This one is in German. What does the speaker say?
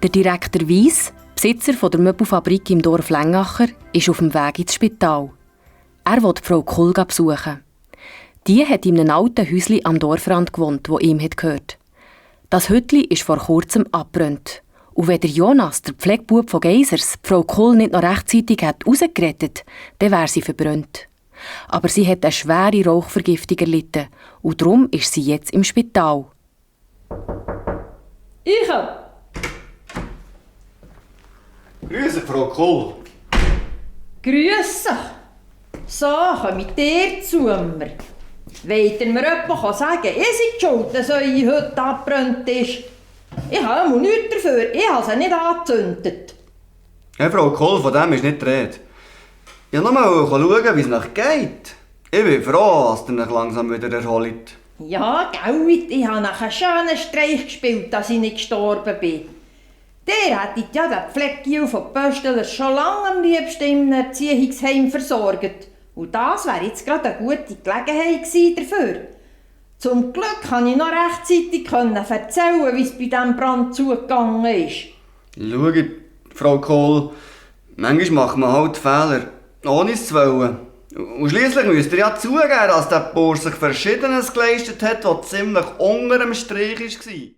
Der Direktor Weiss, Besitzer der Möbelfabrik im Dorf Lengacher, ist auf dem Weg ins Spital. Er will Frau Kull besuchen. Die hat in einem alten Häuschen am Dorfrand gewohnt, das ihm gehört. Das Hütli ist vor kurzem abgebrannt. Und wenn der Jonas, der Pflegebub von Geisers, Frau Kull nicht noch rechtzeitig rausgerettet hätte, dann wäre sie verbrannt. Aber sie hat eine schwere Rauchvergiftung erlitten und darum ist sie jetzt im Spital. Ich? Grüße, Frau Kull. Grüße. So, komm mit dir zu mir. Wollt ihr mir jemand sagen, ihr seid schuld, dass eure Hütte abgebrannt ist? Ich habe nichts dafür, ich habe sie nicht angezündet. Hey, Frau Kull, von dem ist nicht die Rede. Ich wollte nur mal schauen, wie es euch geht. Ich bin froh, dass ihr euch langsam wieder erholt. Ja, gell, ich habe nach einem schönen Streich gespielt, dass ich nicht gestorben bin. Der hätte ja den Pflegekiel von Pöstler schon lange am liebsten in einem Erziehungsheim versorgt. Und das wäre jetzt gerade eine gute Gelegenheit gewesen dafür. Zum Glück konnte ich noch rechtzeitig erzählen, wie es bei diesem Brand zugegangen ist. Schaut, Frau Kull, manchmal macht man halt Fehler, ohne es zu wollen. Und schliesslich müsst ihr ja zugeben, dass der Bauer sich Verschiedenes geleistet hat, was ziemlich unter dem Strich war.